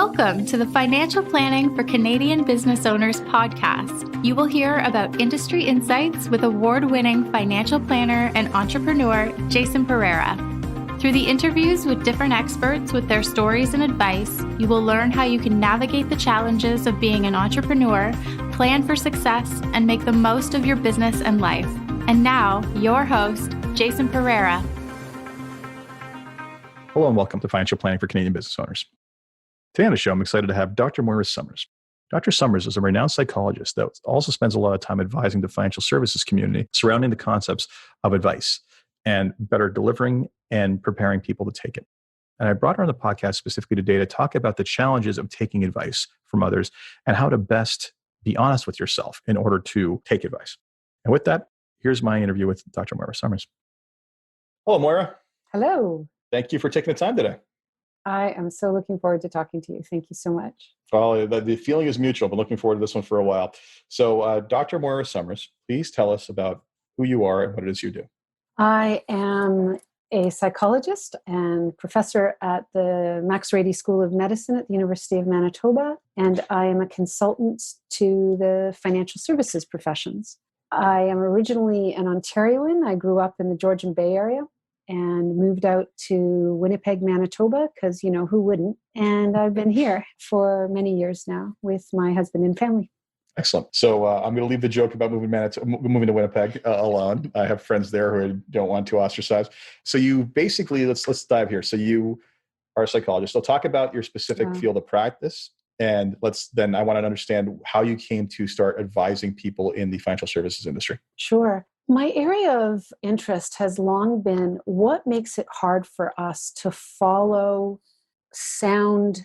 Welcome to the Financial Planning for Canadian Business Owners podcast. You will hear about industry insights with award-winning financial planner and entrepreneur Jason Pereira. Through the interviews with different experts with their stories and advice, you will learn how you can navigate the challenges of being an entrepreneur, plan for success, and make the most of your business and life. And now, your host, Jason Pereira. Hello and welcome to Financial Planning for Canadian Business Owners. Today on the show, I'm excited to have Dr. Moira Somers. Dr. Somers is a renowned psychologist that also spends a lot of time advising the financial services community surrounding the concepts of advice and better delivering and preparing people to take it. And I brought her on the podcast specifically today to talk about the challenges of taking advice from others and how to best be honest with yourself in order to take advice. And with that, here's my interview with Dr. Moira Somers. Hello, Moira. Hello. Thank you for taking the time today. I am so looking forward to talking to you. Thank you so much. Well, the feeling is mutual. I've been looking forward to this one for a while. So, Dr. Moira Somers, please tell us about who you are and what it is you do. I am a psychologist and professor at the Max Rady School of Medicine at the University of Manitoba, and I am a consultant to the financial services professions. I am originally an Ontarian. I grew up in the Georgian Bay area and moved out to Winnipeg, Manitoba, because, you know, who wouldn't? And I've been here for many years now with my husband and family. Excellent. So I'm going to leave the joke about moving to Winnipeg alone. I have friends there who I don't want to ostracise. So you basically, let's dive here. So you are a psychologist. So talk about your specific field of practice. And I want to understand how you came to start advising people in the financial services industry. Sure. My area of interest has long been what makes it hard for us to follow sound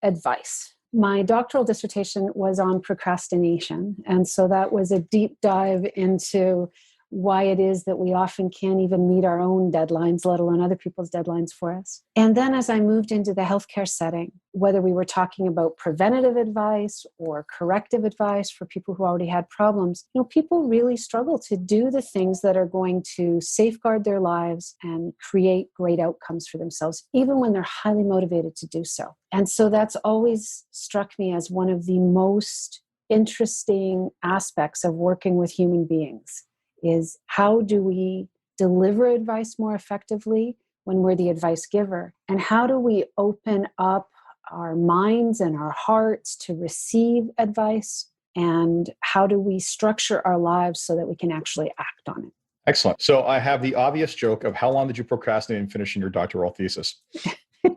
advice. My doctoral dissertation was on procrastination. And so that was a deep dive into why it is that we often can't even meet our own deadlines, let alone other people's deadlines for us. And then as I moved into the healthcare setting, whether we were talking about preventative advice or corrective advice for people who already had problems, people really struggle to do the things that are going to safeguard their lives and create great outcomes for themselves, even when they're highly motivated to do so. And so that's always struck me as one of the most interesting aspects of working with human beings. Is how do we deliver advice more effectively when we're the advice giver? And how do we open up our minds and our hearts to receive advice? And how do we structure our lives so that we can actually act on it? Excellent. So I have the obvious joke of how long did you procrastinate in finishing your doctoral thesis?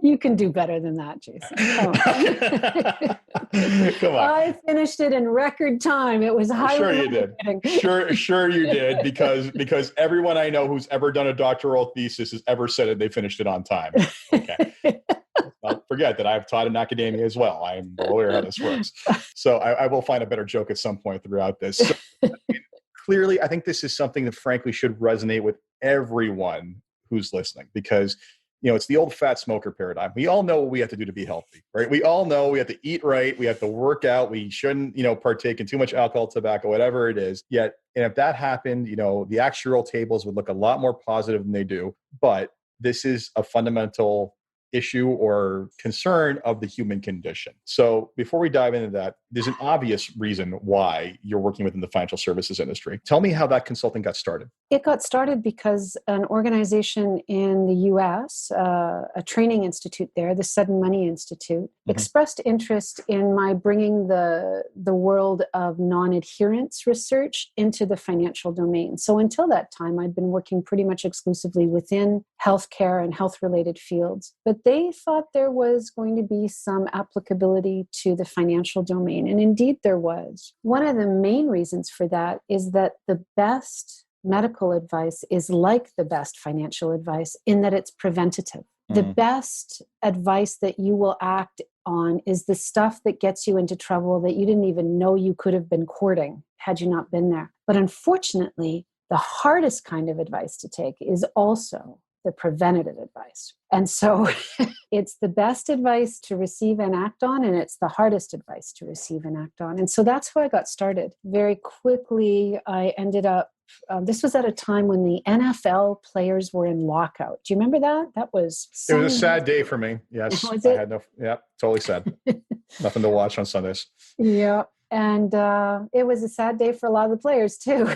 You can do better than that, Jason. Come on. I finished it in record time. It was highly Sure you did. Sure you did, because everyone I know who's ever done a doctoral thesis has ever said that they finished it on time. Okay. Don't forget that I've taught in academia as well. I'm aware how this works. So I will find a better joke at some point throughout this. So, clearly, I think this is something that frankly should resonate with everyone who's listening, because it's the old fat smoker paradigm. We all know what we have to do to be healthy, right? We all know we have to eat right. We have to work out. We shouldn't, partake in too much alcohol, tobacco, whatever it is. Yet, and if that happened, the actuarial tables would look a lot more positive than they do. But this is a fundamental issue or concern of the human condition. So before we dive into that, there's an obvious reason why you're working within the financial services industry. Tell me how that consulting got started. It got started because an organization in the US, a training institute there, the Sudden Money Institute, expressed interest in my bringing the world of non-adherence research into the financial domain. So until that time, I'd been working pretty much exclusively within healthcare and health-related fields. But they thought there was going to be some applicability to the financial domain. And indeed there was. One of the main reasons for that is that the best medical advice is like the best financial advice in that it's preventative. The best advice that you will act on is the stuff that gets you into trouble that you didn't even know you could have been courting had you not been there. But unfortunately, the hardest kind of advice to take is also the preventative advice. And so it's the best advice to receive and act on, and it's the hardest advice to receive and act on. And so that's how I got started. Very quickly, I ended up, this was at a time when the NFL players were in lockout. Do you remember that? That was... It was a sad day for me. Yes. Was it? I had totally sad. Nothing to watch on Sundays. Yeah. And it was a sad day for a lot of the players too.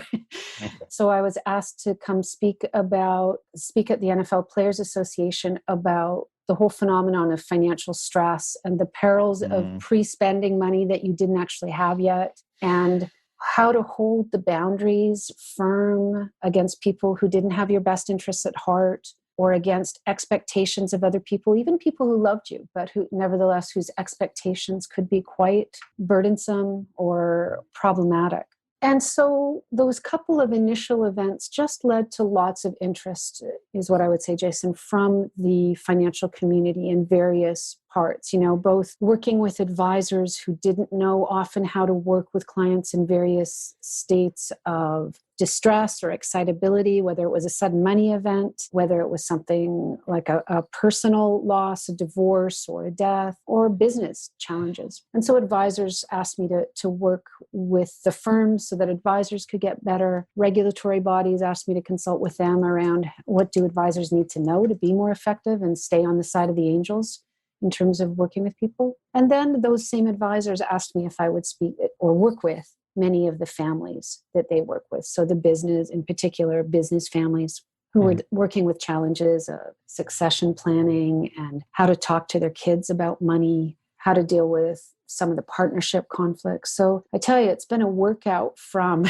So I was asked to come speak at the NFL Players Association about the whole phenomenon of financial stress and the perils of pre-spending money that you didn't actually have yet, and how to hold the boundaries firm against people who didn't have your best interests at heart, or against expectations of other people, even people who loved you, but who nevertheless whose expectations could be quite burdensome or problematic. And so those couple of initial events just led to lots of interest, is what I would say, Jason, from the financial community in various parts, both working with advisors who didn't know often how to work with clients in various states of distress or excitability, whether it was a sudden money event, whether it was something like a personal loss, a divorce or a death, or business challenges. And so advisors asked me to work with the firms so that advisors could get better. Regulatory bodies asked me to consult with them around what do advisors need to know to be more effective and stay on the side of the angels in terms of working with people. And then those same advisors asked me if I would speak or work with many of the families that they work with. So the business, in particular, business families who were working with challenges of succession planning and how to talk to their kids about money, how to deal with some of the partnership conflicts. So I tell you, it's been a workout from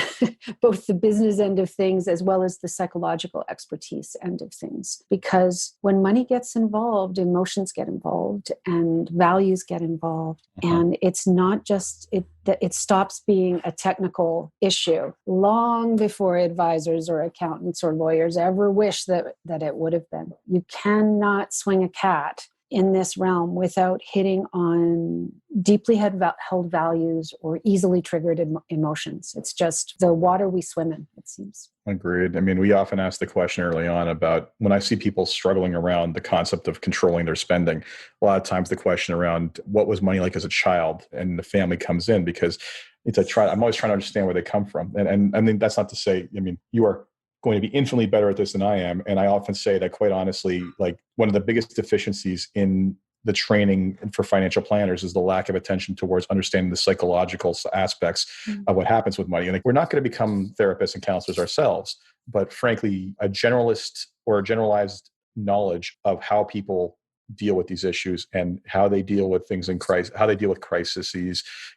both the business end of things as well as the psychological expertise end of things. Because when money gets involved, emotions get involved and values get involved. And it's not just, it stops being a technical issue long before advisors or accountants or lawyers ever wish that it would have been. You cannot swing a cat in this realm without hitting on deeply held values or easily triggered emotions. It's just the water we swim in, it seems. Agreed. I mean, we often ask the question early on about when I see people struggling around the concept of controlling their spending, a lot of times the question around what was money like as a child, and the family comes in because I'm always trying to understand where they come from. And I mean, that's not to say, you are going to be infinitely better at this than I am. And I often say that, quite honestly, like one of the biggest deficiencies in the training for financial planners is the lack of attention towards understanding the psychological aspects of what happens with money. And we're not going to become therapists and counselors ourselves, but frankly, a generalist or a generalized knowledge of how people deal with these issues and how they deal with things in crisis, how they deal with crises.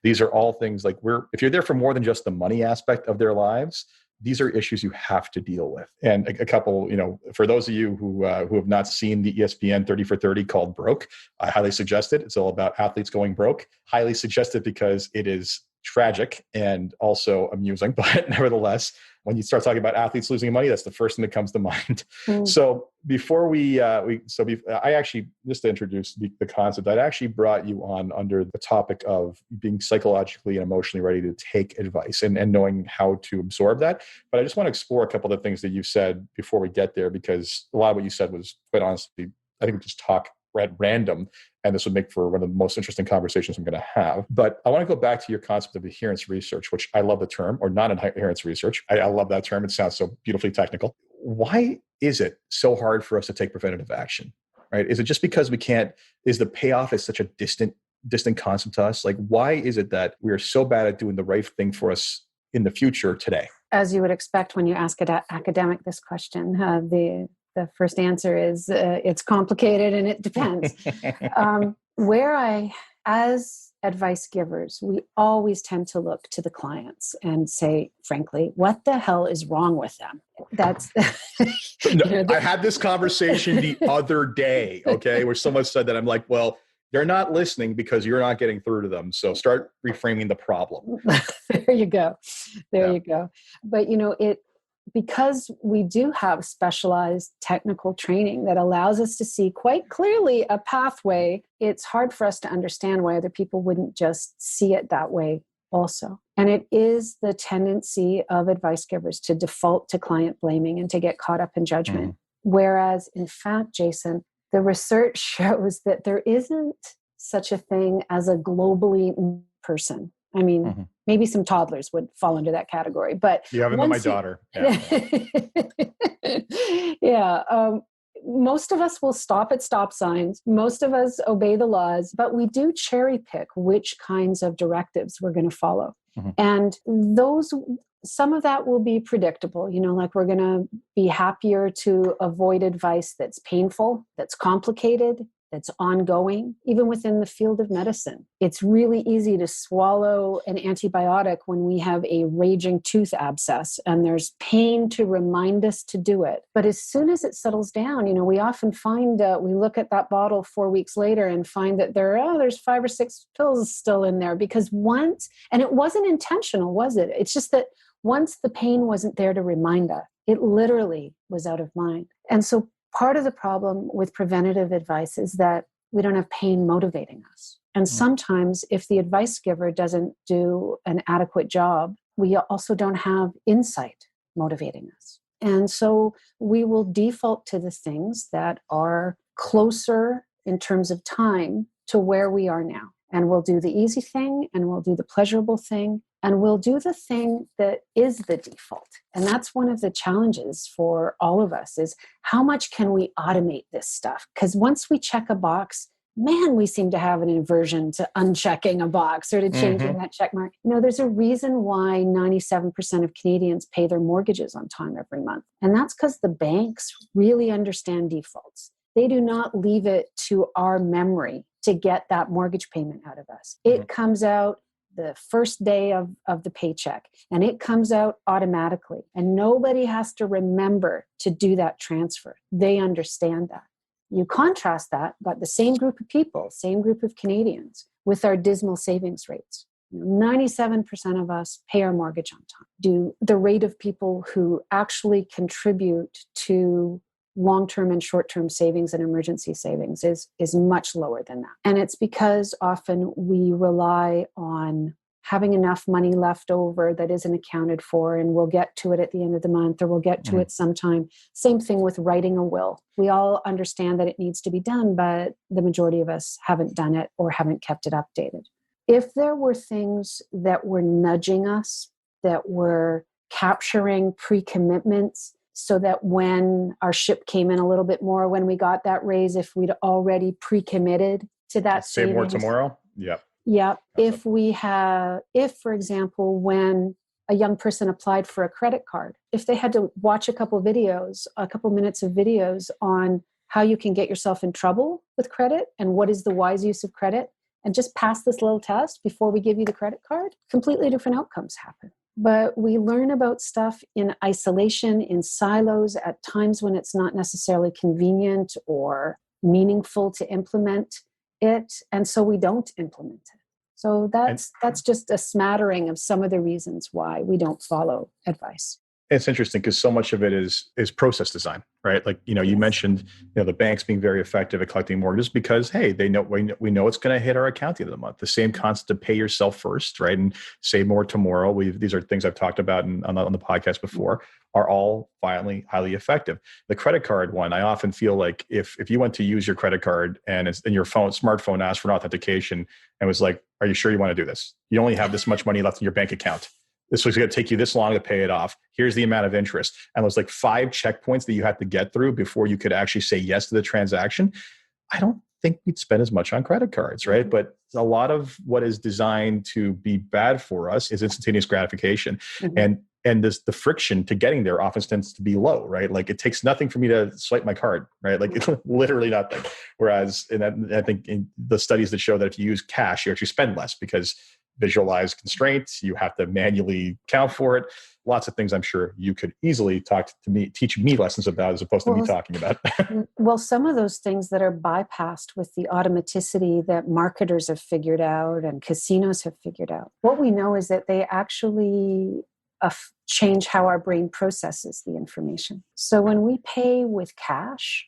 These are all things like if you're there for more than just the money aspect of their lives, these are issues you have to deal with. And a couple, for those of you who have not seen the ESPN 30 for 30 called Broke, I highly suggest it. It's all about athletes going broke. Highly suggest it because it is tragic and also amusing. But nevertheless, when you start talking about athletes losing money, that's the first thing that comes to mind. So before I actually, just to introduce the concept, I'd actually brought you on under the topic of being psychologically and emotionally ready to take advice and knowing how to absorb that. But I just want to explore a couple of the things that you said before we get there, because a lot of what you said was, quite honestly, I think we just talk at random, and this would make for one of the most interesting conversations I'm going to have. But I want to go back to your concept of adherence research, which I love the term, or non-adherence research. I love that term. It sounds so beautifully technical. Why is it so hard for us to take preventative action, right? Is it just because is the payoff is such a distant concept to us? Like, why is it that we are so bad at doing the right thing for us in the future today? As you would expect when you ask an academic this question, the first answer is it's complicated and it depends. As advice givers, we always tend to look to the clients and say, frankly, what the hell is wrong with them? That's I had this conversation the other day, where someone said that. I'm like, well, they're not listening because you're not getting through to them. So start reframing the problem. There you go. You go. But because we do have specialized technical training that allows us to see quite clearly a pathway, it's hard for us to understand why other people wouldn't just see it that way also. And it is the tendency of advice givers to default to client blaming and to get caught up in judgment. Whereas, in fact, Jason, the research shows that there isn't such a thing as a globally person. I mean, maybe some toddlers would fall into that category, but you haven't met my daughter. Most of us will stop at stop signs. Most of us obey the laws, but we do cherry pick which kinds of directives we're going to follow. And some of that will be predictable, like we're going to be happier to avoid advice that's painful, that's complicated, that's ongoing, even within the field of medicine. It's really easy to swallow an antibiotic when we have a raging tooth abscess and there's pain to remind us to do it. But as soon as it settles down, we often find, we look at that bottle 4 weeks later and find that there's 5 or 6 pills still in there because and it wasn't intentional, was it? It's just that once the pain wasn't there to remind us, it literally was out of mind. And so part of the problem with preventative advice is that we don't have pain motivating us. And sometimes if the advice giver doesn't do an adequate job, we also don't have insight motivating us. And so we will default to the things that are closer in terms of time to where we are now. And we'll do the easy thing, and we'll do the pleasurable thing, and we'll do the thing that is the default. And that's one of the challenges for all of us is how much can we automate this stuff? Because once we check a box, man, we seem to have an aversion to unchecking a box or to changing that check mark. There's a reason why 97% of Canadians pay their mortgages on time every month. And that's because the banks really understand defaults. They do not leave it to our memory to get that mortgage payment out of us. It comes out the first day of the paycheck, and it comes out automatically. And nobody has to remember to do that transfer. They understand that. You contrast that, but the same group of people, same group of Canadians, with our dismal savings rates. 97% of us pay our mortgage on time. The rate of people who actually contribute to long-term and short-term savings and emergency savings is much lower than that. And it's because often we rely on having enough money left over that isn't accounted for, and we'll get to it at the end of the month, or we'll get to it sometime. Same thing with writing a will. We all understand that it needs to be done, but the majority of us haven't done it or haven't kept it updated. If there were things that were nudging us, that were capturing pre-commitments, so that when our ship came in a little bit more, when we got that raise, if we'd already pre-committed to that save more tomorrow. Yeah. If, for example, when a young person applied for a credit card, if they had to watch a couple minutes of videos on how you can get yourself in trouble with credit and what is the wise use of credit, and just pass this little test before we give you the credit card, completely different outcomes happen. But we learn about stuff in isolation, in silos, at times when it's not necessarily convenient or meaningful to implement it. And so we don't implement it. So that's just a smattering of some of the reasons why we don't follow advice. It's interesting because so much of it is process design, right? Like, you mentioned, the banks being very effective at collecting mortgages because, hey, we know it's going to hit our account at the end of the month. The same concept to pay yourself first, right? And save more tomorrow. These are things I've talked about on the podcast before, are all highly effective. The credit card one, I often feel like if you went to use your credit card and your smartphone asked for an authentication and was like, are you sure you want to do this? You only have this much money left in your bank account. This was going to take you this long to pay it off. Here's the amount of interest. And there's like 5 checkpoints that you had to get through before you could actually say yes to the transaction. I don't think we'd spend as much on credit cards, right? But a lot of what is designed to be bad for us is instantaneous gratification. And the friction to getting there often tends to be low, right? Like it takes nothing for me to swipe my card, right? Like it's literally nothing. Whereas I think in the studies that show that if you use cash, you actually spend less because visualize constraints, you have to manually account for it. Lots of things I'm sure you could easily teach me lessons about as opposed to me talking about. Well, some of those things that are bypassed with the automaticity that marketers have figured out and casinos have figured out. What we know is that they actually change how our brain processes the information. So when we pay with cash,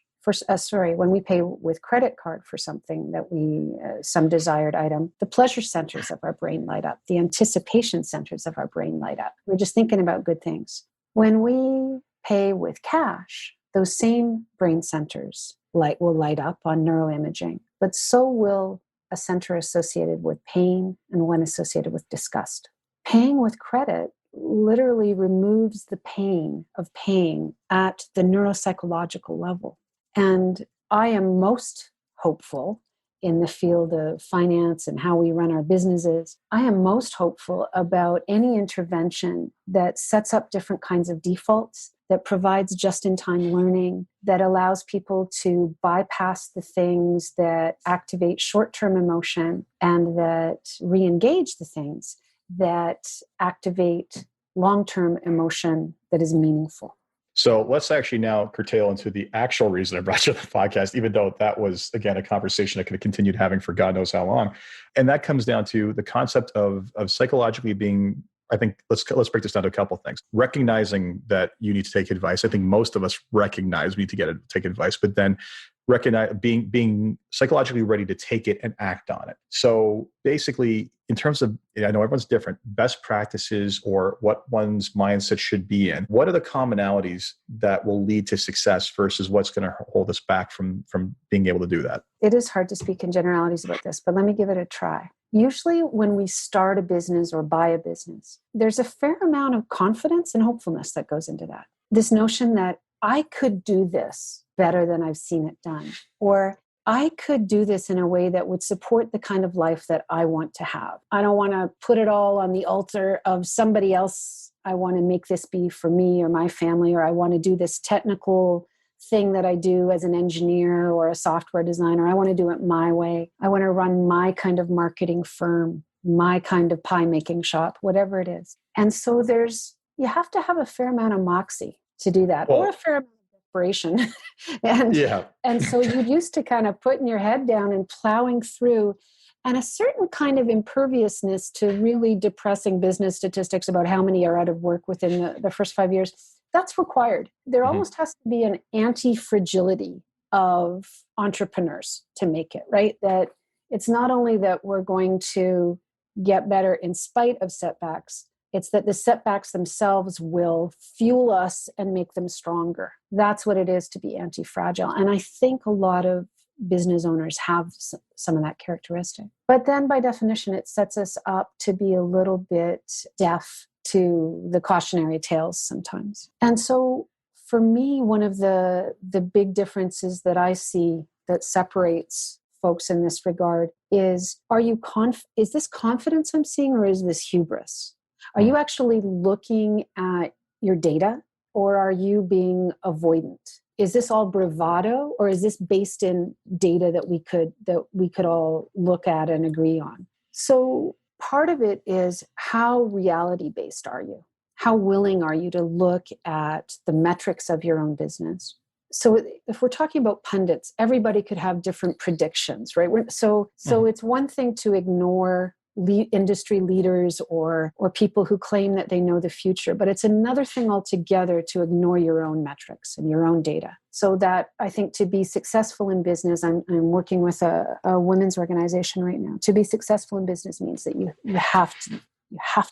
when we pay with credit card for something that some desired item, the pleasure centers of our brain light up. The anticipation centers of our brain light up. We're just thinking about good things. When we pay with cash, those same brain centers will light up on neuroimaging, but so will a center associated with pain and one associated with disgust. Paying with credit literally removes the pain of paying at the neuropsychological level. And I am most hopeful in the field of finance and how we run our businesses. I am most hopeful about any intervention that sets up different kinds of defaults, that provides just-in-time learning, that allows people to bypass the things that activate short-term emotion and that re-engage the things that activate long-term emotion that is meaningful. So let's actually now curtail into the actual reason I brought you on the podcast, even though that was, again, a conversation I could have continued having for God knows how long. And that comes down to the concept of psychologically being, I think, let's break this down to a couple of things. Recognizing that you need to take advice. I think most of us recognize we need to take advice, but then recognize being psychologically ready to take it and act on it. So basically, in terms of, I know everyone's different, best practices or what one's mindset should be in, what are the commonalities that will lead to success versus what's going to hold us back from being able to do that? It is hard to speak in generalities about this, but let me give it a try. Usually when we start a business or buy a business, there's a fair amount of confidence and hopefulness that goes into that. This notion that I could do this better than I've seen it done, or I could do this in a way that would support the kind of life that I want to have. I don't want to put it all on the altar of somebody else. I want to make this be for me or my family, or I want to do this technical thing that I do as an engineer or a software designer. I want to do it my way. I want to run my kind of marketing firm, my kind of pie making shop, whatever it is. And so you have to have a fair amount of moxie to do that, or a fair amount of desperation. And so you used to kind of putting your head down and plowing through, and a certain kind of imperviousness to really depressing business statistics about how many are out of work within the first 5 years. That's required. There almost has to be an anti-fragility of entrepreneurs to make it, right? That it's not only that we're going to get better in spite of setbacks, it's that the setbacks themselves will fuel us and make them stronger. That's what it is to be anti-fragile. And I think a lot of business owners have some of that characteristic. But then by definition, it sets us up to be a little bit deaf to the cautionary tales sometimes. And so for me, one of the big differences that I see that separates folks in this regard is, is this confidence I'm seeing, or is this hubris? Are you actually looking at your data, or are you being avoidant? Is this all bravado, or is this based in data that we could all look at and agree on? So part of it is, how reality-based are you? How willing are you to look at the metrics of your own business? So if we're talking about pundits, everybody could have different predictions, right? So it's one thing to ignore industry leaders or people who claim that they know the future, but it's another thing altogether to ignore your own metrics and your own data. So that, I think, to be successful in business, I'm working with a women's organization right now. To be successful in business means that you have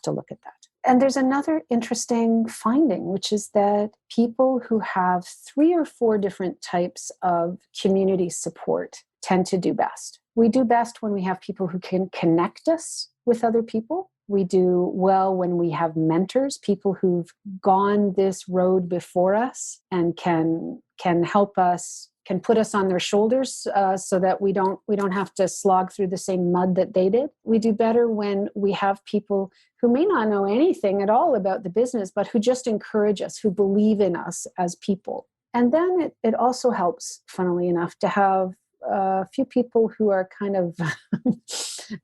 to look at that. And there's another interesting finding, which is that people who have 3 or 4 different types of community support tend to do best. We do best when we have people who can connect us with other people. We do well when we have mentors, people who've gone this road before us and can help us, can put us on their shoulders so that we don't have to slog through the same mud that they did. We do better when we have people who may not know anything at all about the business, but who just encourage us, who believe in us as people. And then it also helps, funnily enough, to have a few people who are kind of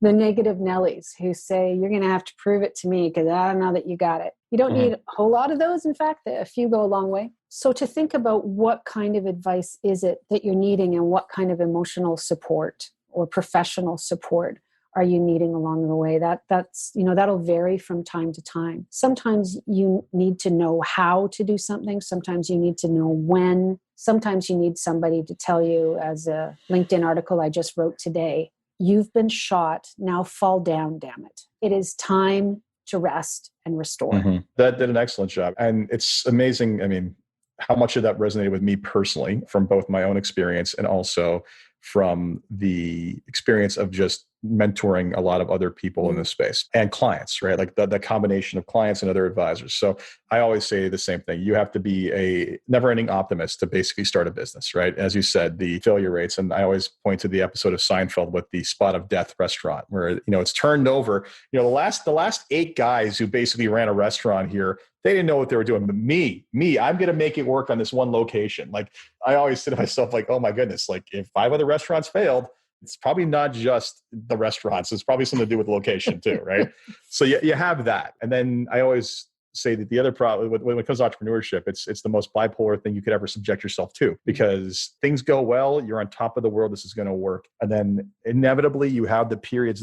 the negative Nellies who say, you're going to have to prove it to me because I don't know that you got it. You don't need a whole lot of those. In fact, a few go a long way. So to think about what kind of advice is it that you're needing, and what kind of emotional support or professional support are you needing along the way? That's that'll vary from time to time. Sometimes you need to know how to do something. Sometimes you need to know when. Sometimes you need somebody to tell you, as a LinkedIn article I just wrote today, you've been shot, now fall down, damn it. It is time to rest and restore. That did an excellent job. And it's amazing. I mean, how much of that resonated with me personally from both my own experience and also from the experience of just mentoring a lot of other people in this space and clients, right? Like the combination of clients and other advisors. So I always say the same thing. You have to be a never-ending optimist to basically start a business, right? As you said, the failure rates, and I always point to the episode of Seinfeld with the Spot of Death restaurant, where it's turned over. The last 8 guys who basically ran a restaurant here, they didn't know what they were doing. But me, I'm going to make it work on this one location. Like I always say to myself, like, oh my goodness, like if 5 other restaurants failed, it's probably not just the restaurants. It's probably something to do with location too, right? So you have that. And then I always say that the other problem when it comes to entrepreneurship, it's the most bipolar thing you could ever subject yourself to, because things go well, you're on top of the world, this is going to work. And then inevitably you have the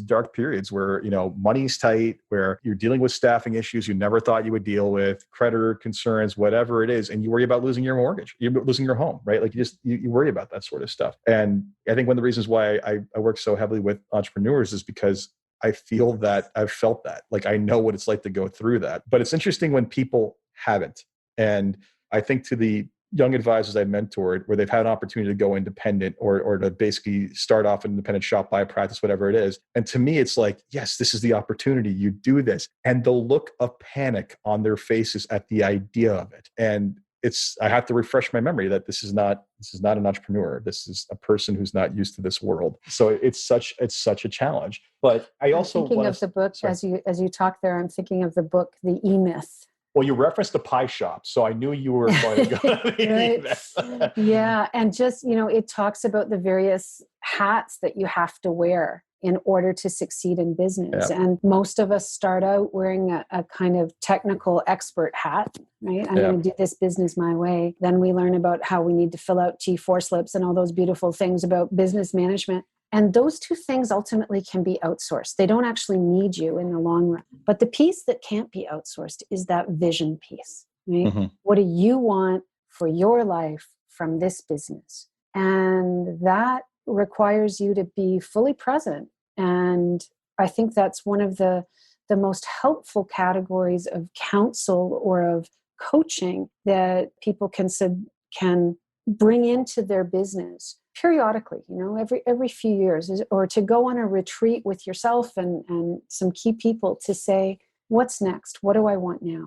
dark periods where, money's tight, where you're dealing with staffing issues you never thought you would deal with, creditor concerns, whatever it is. And you worry about losing your mortgage, you're losing your home, right? Like you worry about that sort of stuff. And I think one of the reasons why I work so heavily with entrepreneurs is because I feel that I've felt that. Like I know what it's like to go through that. But it's interesting when people haven't. And I think to the young advisors I mentored, where they've had an opportunity to go independent or to basically start off an independent shop, buy a practice, whatever it is. And to me, it's like, yes, this is the opportunity. You do this. And the look of panic on their faces at the idea of it. And I have to refresh my memory that this is not an entrepreneur. This is a person who's not used to this world. So it's such a challenge. But I'm thinking of the book, as you talk there, I'm thinking of the book, The E-Myth. Well, you referenced the pie shop, so I knew you were going to go to the E-Myth. Yeah. And just, it talks about the various hats that you have to wear in order to succeed in business. Yeah. And most of us start out wearing a kind of technical expert hat, right? I'm going to do this business my way. Then we learn about how we need to fill out T4 slips and all those beautiful things about business management. And those two things ultimately can be outsourced. They don't actually need you in the long run. But the piece that can't be outsourced is that vision piece, right? Mm-hmm. What do you want for your life from this business? And that requires you to be fully present. And I think that's one of the most helpful categories of counsel or of coaching that people can bring into their business periodically, every few years, or to go on a retreat with yourself and some key people to say, what's next? What do I want now?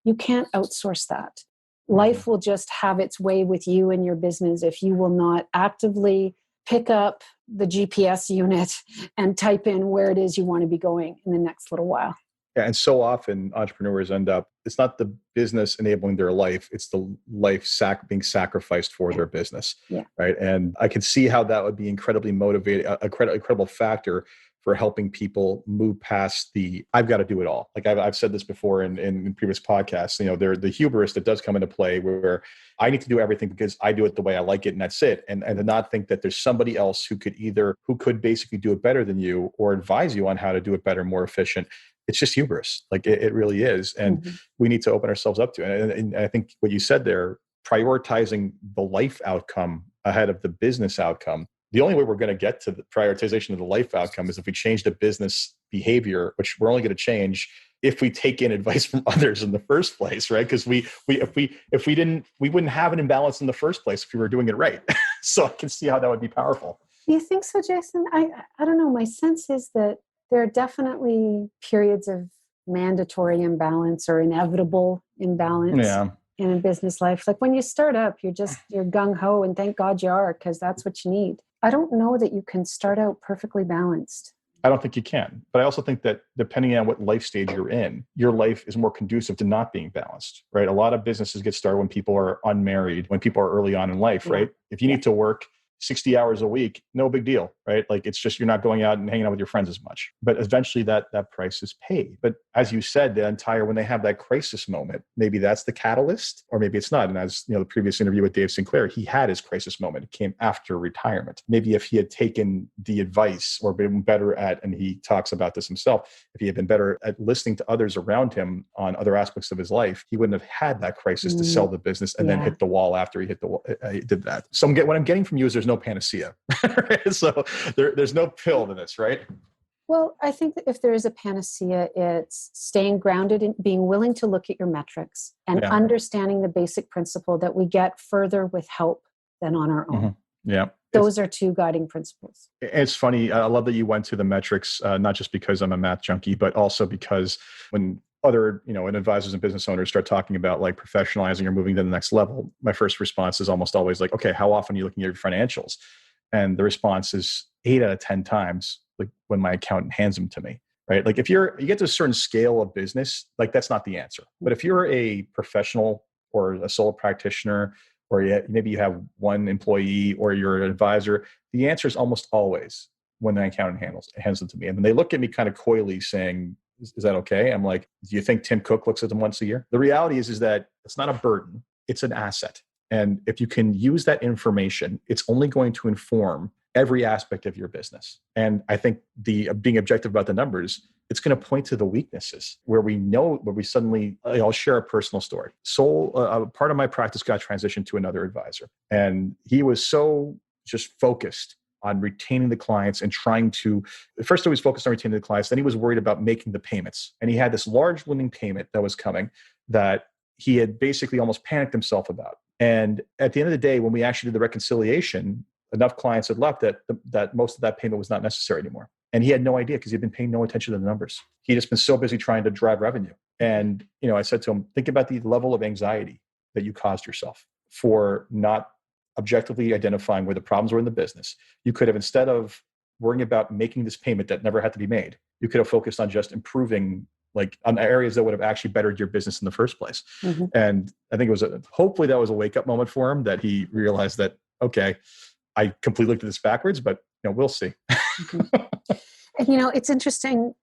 You can't outsource that. Life will just have its way with you and your business if you will not actively pick up the GPS unit and type in where it is you want to be going in the next little while. Yeah, and so often entrepreneurs end up, it's not the business enabling their life, it's the life being sacrificed for their business, right? And I can see how that would be incredibly motivating, a incredible factor for helping people move past I've got to do it all. Like I've said this before in previous podcasts, the hubris that does come into play where I need to do everything because I do it the way I like it and that's it. And to not think that there's somebody else who could basically do it better than you or advise you on how to do it better, more efficient. It's just hubris. Like it really is. And we need to open ourselves up to it. And I think what you said there, prioritizing the life outcome ahead of the business outcome. The only way we're going to get to the prioritization of the life outcome is if we change the business behavior, which we're only going to change if we take in advice from others in the first place, right? Because we wouldn't have an imbalance in the first place if we were doing it right. So I can see how that would be powerful. Do you think so, Jason? I don't know. My sense is that there are definitely periods of mandatory imbalance or inevitable imbalance in a business life. Like when you start up, you're gung-ho and thank God you are, because that's what you need. I don't know that you can start out perfectly balanced. I don't think you can. But I also think that depending on what life stage you're in, your life is more conducive to not being balanced, right? A lot of businesses get started when people are unmarried, when people are early on in life, right? If you need to work 60 hours a week, no big deal, right? Like it's just, you're not going out and hanging out with your friends as much, but eventually that price is paid. But as you said, when they have that crisis moment, maybe that's the catalyst or maybe it's not. And as the previous interview with Dave Sinclair, he had his crisis moment. It came after retirement. Maybe if he had taken the advice or been better at, and he talks about this himself, if he had been better at listening to others around him on other aspects of his life, he wouldn't have had that crisis to sell the business and then hit the wall after he did that. So what I'm getting from you is there's no panacea. So there's no pill to this, right? Well, I think that if there is a panacea, it's staying grounded and being willing to look at your metrics and understanding the basic principle that we get further with help than on our own. Mm-hmm. Yeah. Those are two guiding principles. It's funny. I love that you went to the metrics, not just because I'm a math junkie, but also because when other, and advisors and business owners start talking about like professionalizing or moving to the next level, my first response is almost always like, okay, how often are you looking at your financials? And the response is 8 out of 10 times, like when my accountant hands them to me, right? Like if you get to a certain scale of business, like that's not the answer. But if you're a professional or a solo practitioner, or maybe you have one employee or you're an advisor, the answer is almost always when the accountant hands them to me. And then they look at me kind of coyly saying, is that okay? I'm like, do you think Tim Cook looks at them once a year? The reality is that it's not a burden, it's an asset. And if you can use that information, it's only going to inform every aspect of your business. And I think being objective about the numbers, it's going to point to the weaknesses where we suddenly, I'll share a personal story. So part of my practice got transitioned to another advisor. And he was so just focused on retaining the clients and first he was focused on retaining the clients. Then he was worried about making the payments. And he had this large looming payment that was coming that he had basically almost panicked himself about. And at the end of the day, when we actually did the reconciliation, enough clients had left that most of that payment was not necessary anymore. And he had no idea because he'd been paying no attention to the numbers. He'd just been so busy trying to drive revenue. And, I said to him, think about the level of anxiety that you caused yourself for not objectively identifying where the problems were in the business. You could have, instead of worrying about making this payment that never had to be made, you could have focused on just improving on areas that would have actually bettered your business in the first place. Mm-hmm. And I think hopefully that was a wake up moment for him, that he realized that, okay, I completely looked at this backwards, but we'll see. Mm-hmm. And, it's interesting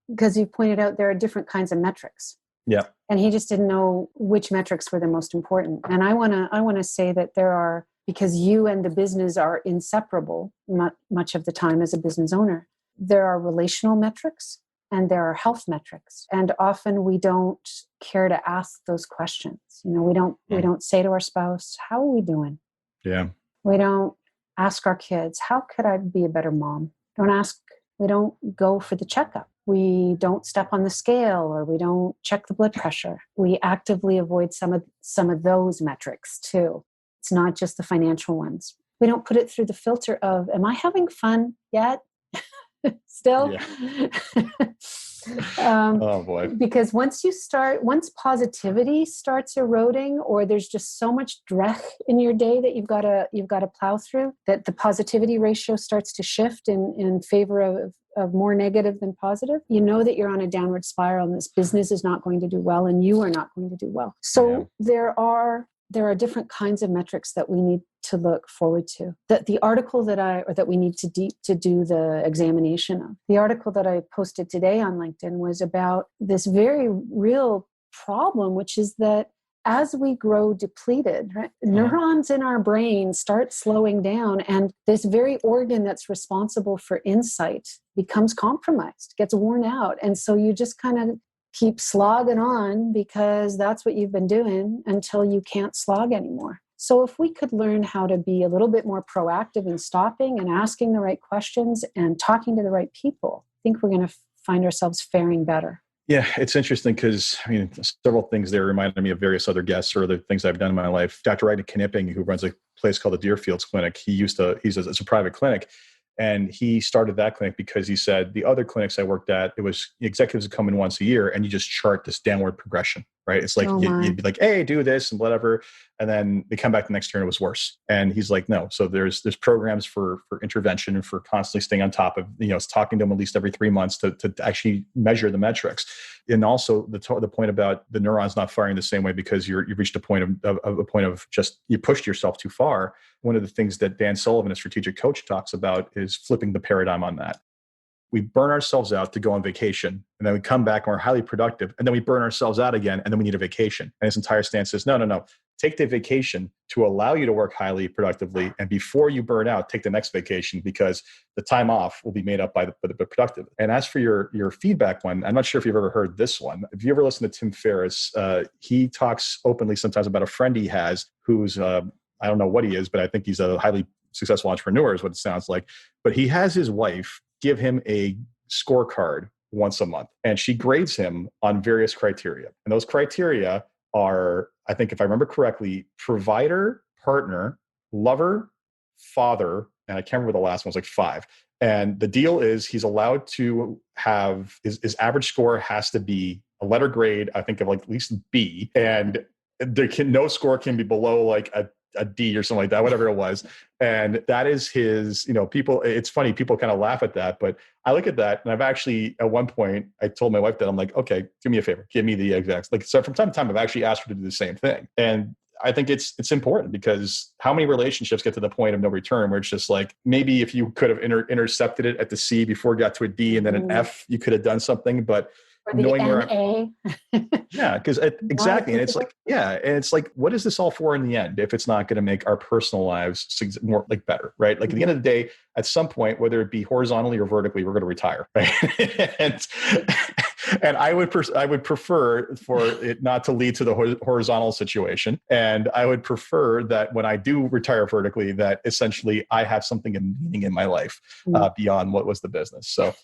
because you pointed out there are different kinds of metrics. Yeah. And he just didn't know which metrics were the most important. And I want to say that there are, because you and the business are inseparable much of the time as a business owner, there are relational metrics and there are health metrics. And often we don't care to ask those questions. We don't say to our spouse, how are we doing? Yeah. We don't ask our kids, how could I be a better mom? We don't go for the checkup. We don't step on the scale, or we don't check the blood pressure. We actively avoid some of those metrics too. It's not just the financial ones. We don't put it through the filter of, am I having fun yet? Still? Yeah. Oh boy. Because once positivity starts eroding, or there's just so much dreck in your day that you've got to plow through, that the positivity ratio starts to shift in favor of more negative than positive, that you're on a downward spiral and this business is not going to do well and you are not going to do well. So there are different kinds of metrics that we need to look forward to. The article that we need to do the examination of. The article that I posted today on LinkedIn was about this very real problem, which is that as we grow depleted, right, neurons in our brain start slowing down, and this very organ that's responsible for insight becomes compromised, gets worn out. And so you just kind of keep slogging on because that's what you've been doing until you can't slog anymore. So if we could learn how to be a little bit more proactive in stopping and asking the right questions and talking to the right people, I think we're going to find ourselves faring better. Yeah, it's interesting because several things there reminded me of various other guests or other things I've done in my life. Dr. Ragnar Knipping, who runs a place called the Deerfields Clinic, it's a private clinic. And he started that clinic because he said the other clinics I worked at, it was executives would come in once a year and you just chart this downward progression, right? It's like you'd be like, hey, do this and whatever. And then they come back the next year and it was worse. And he's like, no. So there's programs for intervention and for constantly staying on top of, talking to them at least every 3 months to actually measure the metrics. And also the point about the neurons not firing the same way because you've reached a point of just, you pushed yourself too far. One of the things that Dan Sullivan, a strategic coach, talks about is flipping the paradigm on that. We burn ourselves out to go on vacation, and then we come back and we're highly productive, and then we burn ourselves out again, and then we need a vacation. And his entire stance is, no. Take the vacation to allow you to work highly productively, and before you burn out, take the next vacation because the time off will be made up by the productive. And as for your feedback one, I'm not sure if you've ever heard this one. If you ever listen to Tim Ferriss, he talks openly sometimes about a friend he has who's I don't know what he is, but I think he's a highly successful entrepreneur is what it sounds like. But he has his wife give him a scorecard once a month, and she grades him on various criteria. And those criteria are, I think if I remember correctly, provider, partner, lover, father, and I can't remember the last one, it was like 5. And the deal is he's allowed to have, his average score has to be a letter grade, I think of like at least B, and no score can be below like a D or something like that, whatever it was. And that is his, people, it's funny, people kind of laugh at that, but I look at that, and I've actually, at one point, I told my wife that I'm like, okay, do me a favor, give me the exacts. Like, so from time to time, I've actually asked her to do the same thing. And I think it's important, because how many relationships get to the point of no return where it's just like, maybe if you could have intercepted it at the C before it got to a D and then an F, you could have done something, but or the knowing where NA. yeah, because exactly. And it's like, yeah. And it's like, what is this all for in the end, if it's not going to make our personal lives more like better, right? Like at the end of the day, at some point, whether it be horizontally or vertically, we're going to retire. Right. and I would prefer for it not to lead to the horizontal situation. And I would prefer that when I do retire vertically, that essentially I have something of meaning in my life beyond what was the business. So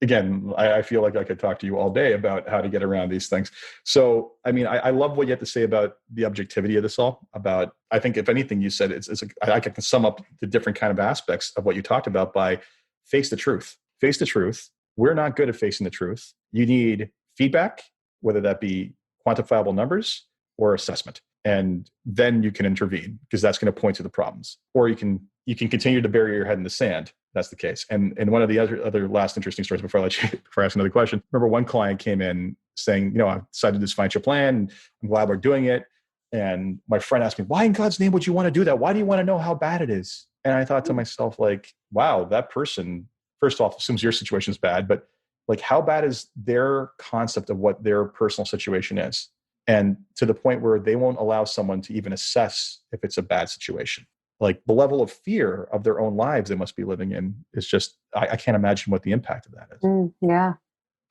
again, I feel like I could talk to you all day about how to get around these things. So, I mean, I love what you have to say about the objectivity of this all. About, I think if anything you said, I can sum up the different kind of aspects of what you talked about by face the truth. Face the truth. We're not good at facing the truth. You need feedback, whether that be quantifiable numbers or assessment. And then you can intervene, because that's going to point to the problems. Or you can continue to bury your head in the sand. That's the case. And one of the other last interesting stories before I ask another question. Remember, one client came in saying, I've decided this financial plan, and I'm glad we're doing it. And my friend asked me, why in God's name would you want to do that? Why do you want to know how bad it is? And I thought to myself, like, wow, that person, first off, assumes your situation is bad, but like, how bad is their concept of what their personal situation is? And to the point where they won't allow someone to even assess if it's a bad situation. Like, the level of fear of their own lives they must be living in is just, I can't imagine what the impact of that is. Yeah,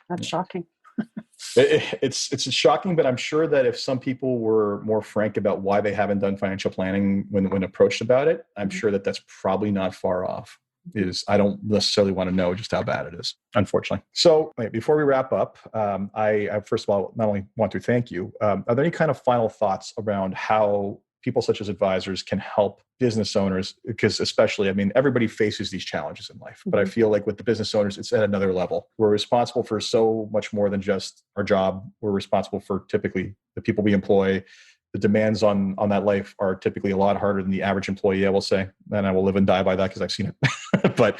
that's shocking. It's shocking, but I'm sure that if some people were more frank about why they haven't done financial planning when approached about it, I'm sure that that's probably not far off. I don't necessarily want to know just how bad it is, unfortunately. So before we wrap up, I first of all not only want to thank you. Are there any kind of final thoughts around how people such as advisors can help business owners? Because especially, I mean, everybody faces these challenges in life, but I feel like with the business owners, it's at another level. We're responsible for so much more than just our job. We're responsible for typically the people we employ. The demands on that life are typically a lot harder than the average employee, I will say. And I will live and die by that because I've seen it. But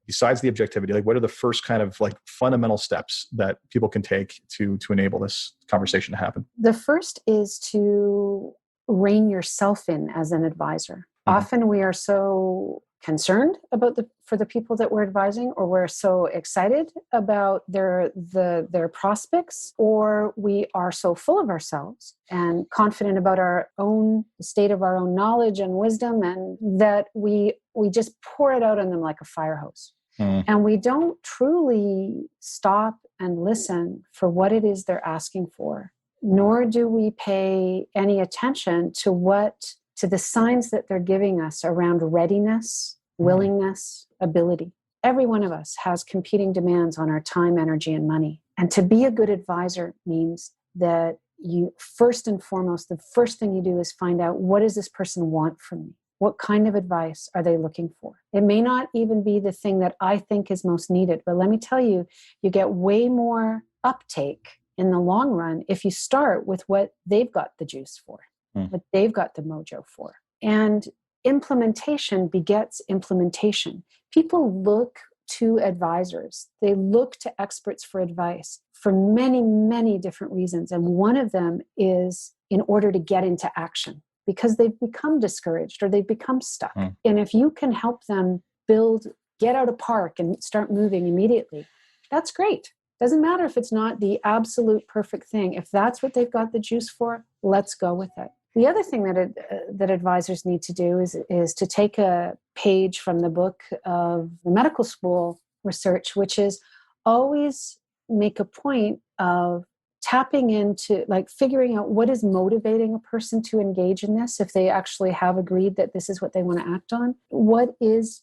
besides the objectivity, like, what are the first kind of like fundamental steps that people can take to enable this conversation to happen? The first is to rein yourself in as an advisor. Often we are so concerned about for the people that we're advising, or we're so excited about their prospects, or we are so full of ourselves and confident about our own state of our own knowledge and wisdom, and that we just pour it out on them like a fire hose. And we don't truly stop and listen for what it is they're asking for, nor do we pay any attention to the signs that they're giving us around readiness, willingness, ability. Every one of us has competing demands on our time, energy, and money. And to be a good advisor means that you, first and foremost, the first thing you do is find out, what does this person want from me? What kind of advice are they looking for? It may not even be the thing that I think is most needed, but let me tell you, you get way more uptake in the long run if you start with what they've got the juice for, what they've got the mojo for. And implementation begets implementation. People look to advisors. They look to experts for advice for many, many different reasons. And one of them is in order to get into action, because they've become discouraged or they've become stuck. And if you can help them get out of park and start moving immediately, that's great. Doesn't matter if it's not the absolute perfect thing. If that's what they've got the juice for, let's go with it. The other thing that advisors need to do is to take a page from the book of the medical school research, which is always make a point of tapping into like figuring out what is motivating a person to engage in this if they actually have agreed that this is what they want to act on. What is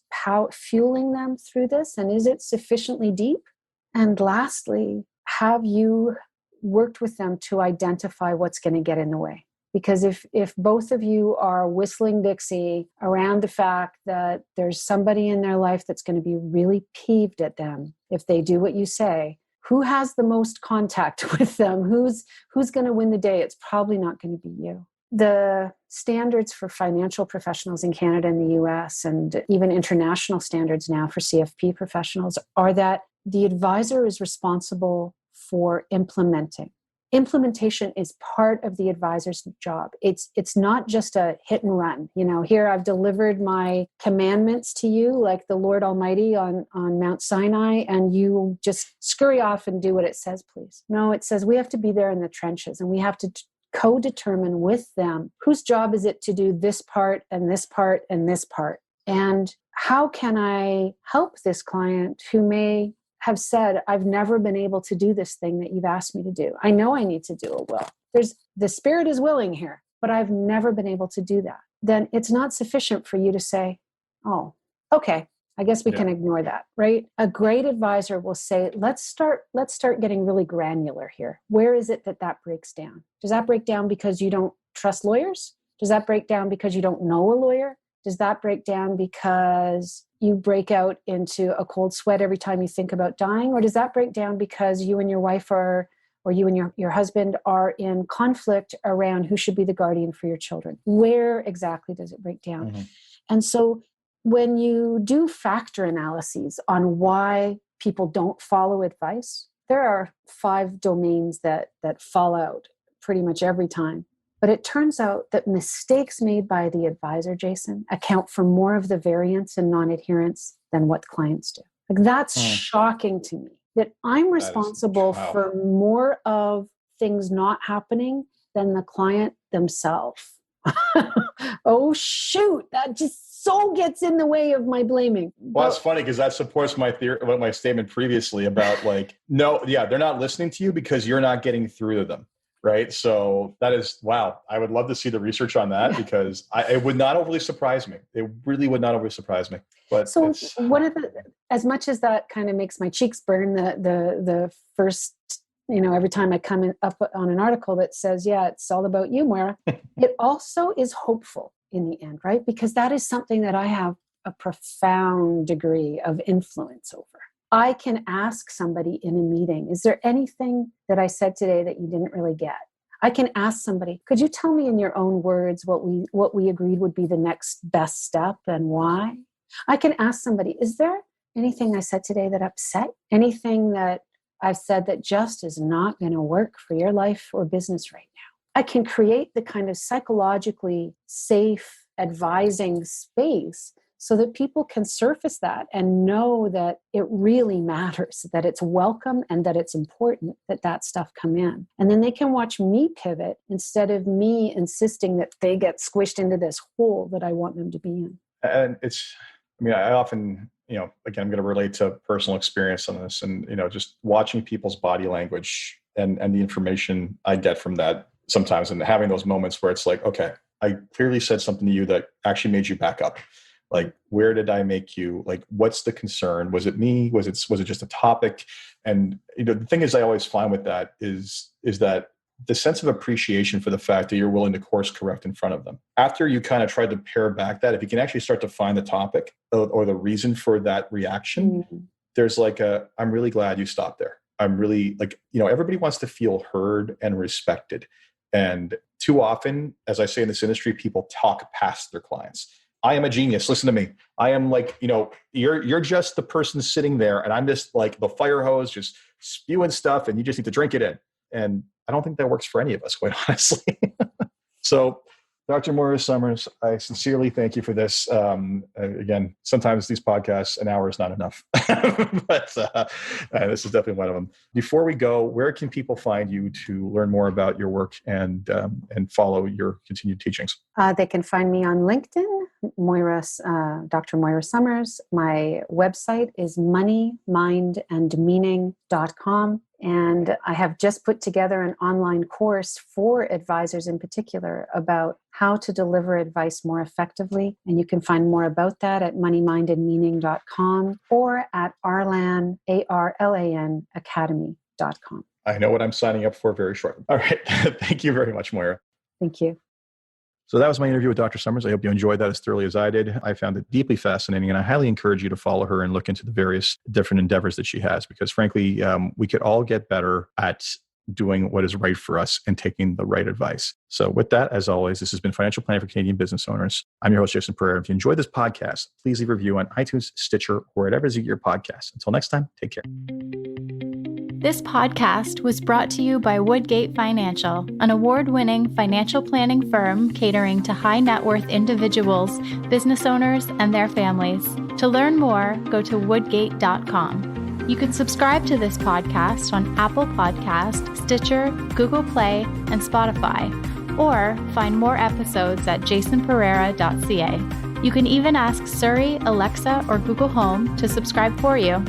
fueling them through this, and is it sufficiently deep? And lastly, have you worked with them to identify what's going to get in the way? Because if both of you are whistling Dixie around the fact that there's somebody in their life that's going to be really peeved at them if they do what you say, who has the most contact with them? Who's going to win the day? It's probably not going to be you. The standards for financial professionals in Canada and the US, and even international standards now for CFP professionals, are that the advisor is responsible for implementing. Implementation is part of the advisor's job. It's not just a hit and run. Here I've delivered my commandments to you like the Lord Almighty on Mount Sinai, and you just scurry off and do what it says, please. No, it says we have to be there in the trenches, and we have to co-determine with them whose job is it to do this part and this part and this part. And how can I help this client who may have said, I've never been able to do this thing that you've asked me to do. I know I need to do it well. The spirit is willing here, but I've never been able to do that. Then it's not sufficient for you to say, oh, okay, I guess we can ignore that, right? A great advisor will say, let's start getting really granular here. Where is it that breaks down? Does that break down because you don't trust lawyers? Does that break down because you don't know a lawyer? Does that break down because you break out into a cold sweat every time you think about dying? Or does that break down because you and your wife or you and your husband are in conflict around who should be the guardian for your children? Where exactly does it break down? Mm-hmm. And so when you do factor analyses on why people don't follow advice, there are 5 domains that fall out pretty much every time. But it turns out that mistakes made by the advisor, Jason, account for more of the variance and non-adherence than what clients do. Like that's shocking to me, that I'm responsible for more of things not happening than the client themselves. Oh, shoot. That just so gets in the way of my blaming. Well, it's funny because that supports my theory about my statement previously about they're not listening to you because you're not getting through to them. Right. So that is, wow. I would love to see the research on that because it would not overly surprise me. It really would not overly surprise me. But so one of as much as that kind of makes my cheeks burn, the first, every time I come up on an article that says, yeah, it's all about you, Moira, it also is hopeful in the end, right? Because that is something that I have a profound degree of influence over. I can ask somebody in a meeting, is there anything that I said today that you didn't really get? I can ask somebody, could you tell me in your own words what we agreed would be the next best step and why? I can ask somebody, is there anything I said today that upset? Anything that I've said that just is not going to work for your life or business right now? I can create the kind of psychologically safe advising space so that people can surface that and know that it really matters, that it's welcome and that it's important that stuff come in. And then they can watch me pivot instead of me insisting that they get squished into this hole that I want them to be in. And I often, again, I'm going to relate to personal experience on this and, just watching people's body language and the information I get from that sometimes and having those moments where it's like, okay, I clearly said something to you that actually made you back up. Like, where did I make you, what's the concern? Was it me? Was it just a topic? And, the thing is I always find with that is that the sense of appreciation for the fact that you're willing to course correct in front of them. After you kind of tried to pare back that, if you can actually start to find the topic or the reason for that reaction, there's I'm really glad you stopped there. I'm really everybody wants to feel heard and respected. And too often, as I say in this industry, people talk past their clients. I am a genius. Listen to me. I am you're just the person sitting there and I'm just like the fire hose, just spewing stuff and you just need to drink it in. And I don't think that works for any of us, quite honestly. So Dr. Moira Somers, I sincerely thank you for this. Again, sometimes these podcasts, an hour is not enough, but this is definitely one of them. Before we go, where can people find you to learn more about your work and follow your continued teachings? They can find me on LinkedIn. Dr. Moira Somers. My website is moneymindandmeaning.com. And I have just put together an online course for advisors in particular about how to deliver advice more effectively. And you can find more about that at moneymindandmeaning.com or at Arlan, ARLAN, academy.com. I know what I'm signing up for very shortly. All right. Thank you very much, Moira. Thank you. So that was my interview with Dr. Somers. I hope you enjoyed that as thoroughly as I did. I found it deeply fascinating, and I highly encourage you to follow her and look into the various different endeavors that she has, because frankly, we could all get better at doing what is right for us and taking the right advice. So with that, as always, this has been Financial Planning for Canadian Business Owners. I'm your host, Jason Pereira. If you enjoyed this podcast, please leave a review on iTunes, Stitcher, or wherever you get your podcasts. Until next time, take care. This podcast was brought to you by Woodgate Financial, an award-winning financial planning firm catering to high net worth individuals, business owners, and their families. To learn more, go to woodgate.com. You can subscribe to this podcast on Apple Podcast, Stitcher, Google Play, and Spotify, or find more episodes at jasonpereira.ca. You can even ask Siri, Alexa, or Google Home to subscribe for you.